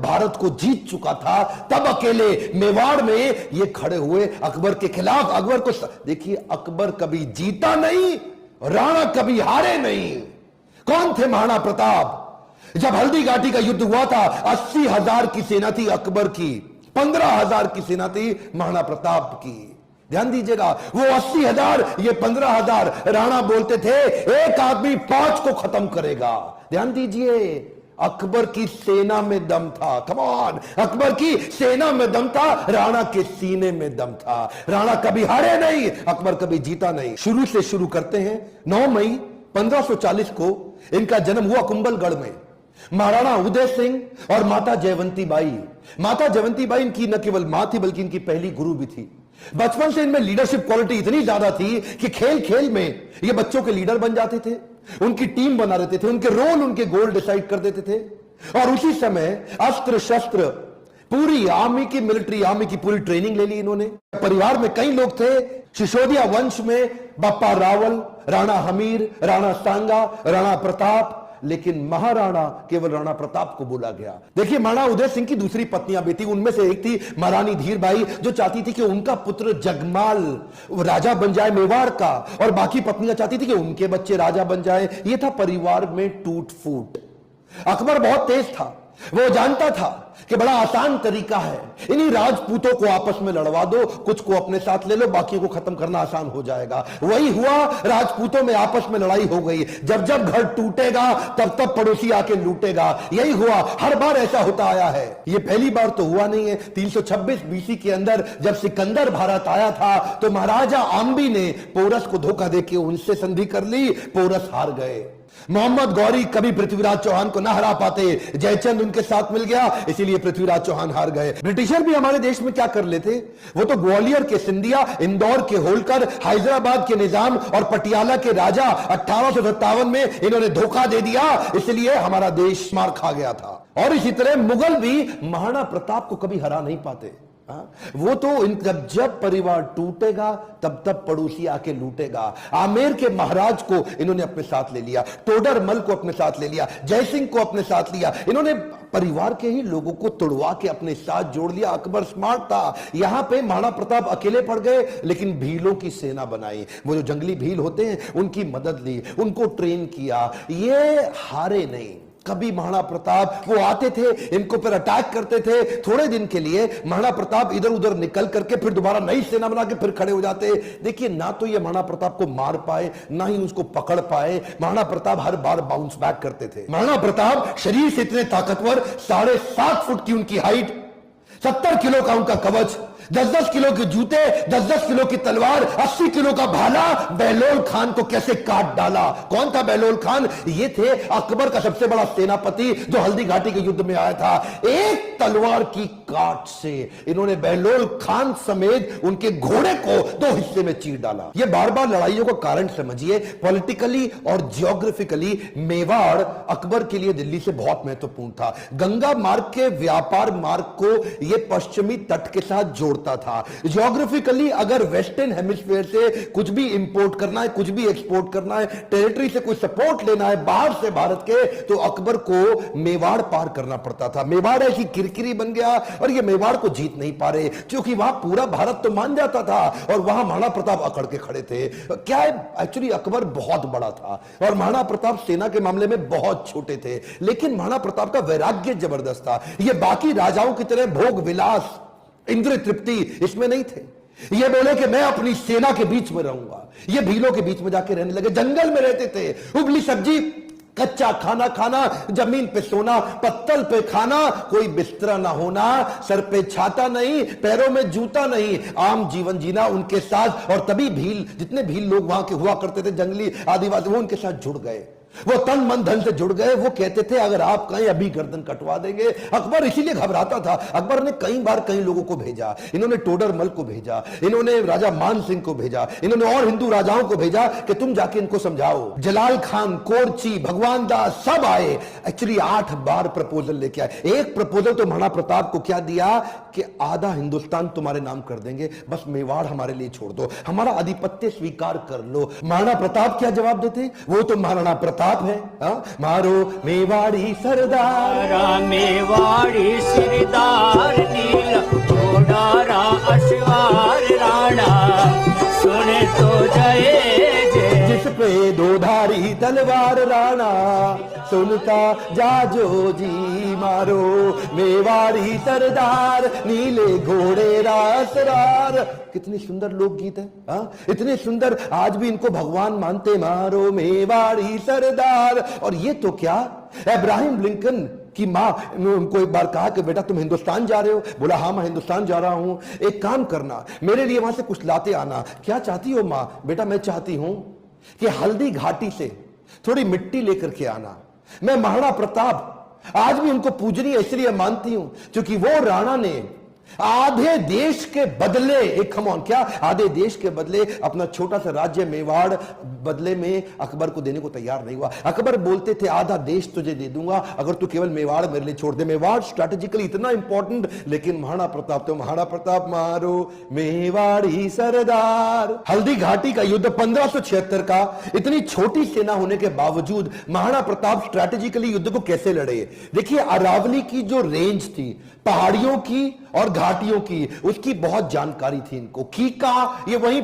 भारत को जीत चुका था, तब अकेले मेवाड़ में ये खड़े हुए अकबर के खिलाफ। अकबर को देखिए, अकबर कभी जीता नहीं, राणा कभी हारे नहीं। कौन थे महाराणा प्रताप? जब हल्दी घाटी का युद्ध हुआ था, 80,000 की सेना थी अकबर की, 15,000 की सेना थी महाराणा प्रताप की। ध्यान दीजिएगा, वो 80,000, ये 15,000। राणा बोलते थे एक आदमी 5 को खत्म करेगा। ध्यान दीजिए, अकबर की सेना में दम था। कम ऑन, अकबर की सेना में दम था, राणा के सीने में दम था। राणा कभी हारे नहीं, अकबर कभी जीता नहीं। शुरू से शुरू करते हैं। 9 मई 1540 को इनका जन्म हुआ कुंभलगढ़ में। महाराणा उदय सिंह और माता जयवंती बाई। माता जयवंती बाई इनकी न केवल मां थी, बल्कि इनकी पहली गुरु भी थी। बचपन से इनमें लीडरशिप क्वालिटी इतनी ज्यादा थी कि खेल खेल में ये बच्चों के लीडर बन जाते थे, उनकी टीम बना देते थे, उनके रोल, उनके गोल डिसाइड कर देते थे। और उसी समय अस्त्र शस्त्र, पूरी आर्मी की, मिलिट्री आर्मी की पूरी ट्रेनिंग ले ली इन्होंने। परिवार में कई लोग थे। सिसोदिया वंश में बप्पा रावल, राणा हमीर, राणा सांगा, राणा प्रताप, लेकिन महाराणा केवल राणा प्रताप को बोला गया। देखिए, महाराणा उदय सिंह की दूसरी पत्नियां भी थी। उनमें से एक थी महारानी धीरबाई, जो चाहती थी कि उनका पुत्र जगमाल राजा बन जाए मेवाड़ का, और बाकी पत्नियां चाहती थी कि उनके बच्चे राजा बन जाए। यह था परिवार में टूट फूट। अकबर बहुत तेज था, वो जानता था कि बड़ा आसान तरीका है, इन्हीं राजपूतों को आपस में लड़वा दो, कुछ को अपने साथ ले लो, बाकी को खत्म करना आसान हो जाएगा। वही हुआ, राजपूतों में आपस में लड़ाई हो गई। जब जब घर टूटेगा तब तब पड़ोसी आके लूटेगा। यही हुआ, हर बार ऐसा होता आया है। ये पहली बार तो हुआ नहीं है। 326 बीसी के अंदर जब सिकंदर भारत आया था, तो महाराजा आम्बी ने पोरस को धोखा देके उनसे संधि कर ली, पोरस हार गए। मोहम्मद गौरी कभी पृथ्वीराज चौहान को ना हरा पाते, जयचंद उनके साथ मिल गया, इसीलिए पृथ्वीराज चौहान हार गए। ब्रिटिशर भी हमारे देश में क्या कर लेते, वो तो ग्वालियर के सिंधिया, इंदौर के होलकर, हैदराबाद के निजाम और पटियाला के राजा 1857 में इन्होंने धोखा दे दिया, इसलिए हमारा देश मार खा गया था। और इसी तरह मुगल भी महाराणा प्रताप को कभी हरा नहीं पाते। वो तो जब परिवार टूटेगा तब तब पड़ोसी आके लूटेगा। आमेर के महाराज को इन्होंने अपने साथ ले लिया, टोडरमल को अपने साथ ले लिया, जयसिंह को अपने साथ लिया। इन्होंने परिवार के ही लोगों को तुड़वा के अपने साथ जोड़ लिया। अकबर स्मार्ट था। यहां पे महाराणा प्रताप अकेले पड़ गए, लेकिन भीलों की सेना बनाई। वो जो जंगली भील होते हैं, उनकी मदद ली, उनको ट्रेन किया। ये हारे नहीं कभी महाराणा प्रताप। वो आते थे, इनको पर अटैक करते थे। थोड़े दिन के लिए महाराणा प्रताप इधर उधर निकल करके फिर दोबारा नई सेना बना के फिर खड़े हो जाते। देखिए, ना तो ये महाराणा प्रताप को मार पाए, ना ही उसको पकड़ पाए। महाराणा प्रताप हर बार बाउंस बैक करते थे। महाराणा प्रताप शरीर से इतने ताकतवर, 7.5 फुट की उनकी हाइट, 70 किलो का उनका कवच, 10-10 किलो के जूते, 10-10 किलो की तलवार, 80 किलो का भाला। बहलोल खान को कैसे काट डाला। कौन था बहलोल खान? ये थे अकबर का सबसे बड़ा सेनापति, जो हल्दी घाटी के युद्ध में आया था। एक तलवार की काट से इन्होंने बहलोल खान समेत उनके घोड़े को 2 हिस्से में चीर डाला। ये बार बार लड़ाइयों का कारण समझिए। पॉलिटिकली और जियोग्राफिकली मेवाड़ अकबर के लिए दिल्ली से बहुत महत्वपूर्ण था। गंगा मार्ग के व्यापार मार्ग को यह पश्चिमी तट के साथ जोड़ था। ज्योग्राफिकली अगर वेस्टर्न हेमिस्फीयर से कुछ भी इंपोर्ट करना है, कुछ भी एक्सपोर्ट करना है, टेरिटरी से कोई सपोर्ट लेना है बाहर से भारत के, तो अकबर को मेवाड़ पार करना पड़ता था। मेवाड़ ऐसी किरकिरी बन गया, और ये मेवाड़ को जीत नहीं पा रहे, क्योंकि वहां पूरा भारत तो मान जाता था, और वहां महाराणा प्रताप अकड़ के खड़े थे। क्या है, एक्चुअली अकबर बहुत बड़ा था, और महाराणा प्रताप सेना के मामले में बहुत छोटे थे। लेकिन महाराणा प्रताप का वैराग्य जबरदस्त था। ये बाकी राजाओं की तरह भोग विलास, इंद्रिय तृप्ति इसमें नहीं थे। ये बोले कि मैं अपनी सेना के बीच में रहूंगा। ये भीलों के बीच में जाके रहने लगे, जंगल में रहते थे। उबली सब्जी, कच्चा खाना खाना, जमीन पे सोना, पत्तल पे खाना, कोई बिस्तरा ना होना, सर पे छाता नहीं, पैरों में जूता नहीं, आम जीवन जीना उनके साथ। और तभी भील, जितने भील लोग वहां के हुआ करते थे, जंगली आदिवासी, वो उनके साथ जुड़ गए। वो तन मन धन से जुड़ गए। वो कहते थे अगर आप कहीं अभी गर्दन कटवा देंगे। अकबर इसीलिए घबराता था। अकबर ने कई बार कई लोगों को भेजा। इन्होंने टोडरमल को भेजा, इन्होंने राजा मान सिंह को भेजा, इन्होंने और हिंदू राजाओं को भेजा कि तुम जाके इनको समझाओ। जलाल खान, कोरची, भगवान दास सब आए। एक्चुअली 8 बार प्रपोजल लेके आए। एक प्रपोजल तो महाराणा प्रताप को क्या दिया कि आधा हिंदुस्तान तुम्हारे नाम कर देंगे, बस मेवाड़ हमारे लिए छोड़ दो, हमारा आधिपत्य स्वीकार कर लो। महाराणा प्रताप क्या जवाब देते? वो तो महाराणा प्रताप है। मारो मेवाड़ी सरदार, मेवाड़ी से तलवार राणा, सुनता जाजो जी मारो, मेवाड़ी सरदार, नीले घोड़े रासरार। कितनी सुंदर लोकगीत है, हाँ? इतने सुंदर, आज भी इनको भगवान मानते, मारो मेवाड़ी सरदार। और ये तो क्या, अब्राहम लिंकन की मां ने उनको एक बार कहा कि बेटा तुम हिंदुस्तान जा रहे हो? बोला हाँ मैं हिंदुस्तान जा रहा हूं, एक काम करना मेरे लिए वहां से कुछ लाते आना। क्या चाहती हो मां? बेटा मैं चाहती हूं कि हल्दी घाटी से थोड़ी मिट्टी लेकर के आना। मैं महाराणा प्रताप आज भी उनको पूजनीय इसलिए मानती हूं क्योंकि वो राणा ने आधे देश के बदले, एक कमॉन, क्या आधे देश के बदले अपना छोटा सा राज्य मेवाड़ बदले में अकबर को देने को तैयार नहीं हुआ। अकबर बोलते थे आधा देश तुझे दे दूंगा अगर तू केवल मेवाड़ मेरे लिए छोड़ दे। मेवाड़ स्ट्रैटेजिकली इतना इंपॉर्टेंट, लेकिन महाराणा प्रताप तो महाराणा प्रताप, मारो मेवाड़ी सरदार। हल्दी घाटी का युद्ध 1576 का, इतनी छोटी सेना होने के बावजूद महाराणा प्रताप स्ट्रैटेजिकली युद्ध को कैसे लड़े? देखिए अरावली की जो रेंज थी, पहाड़ियों की और घाटियों की, उसकी बहुत जानकारी थी इनको। कीका ये वहीं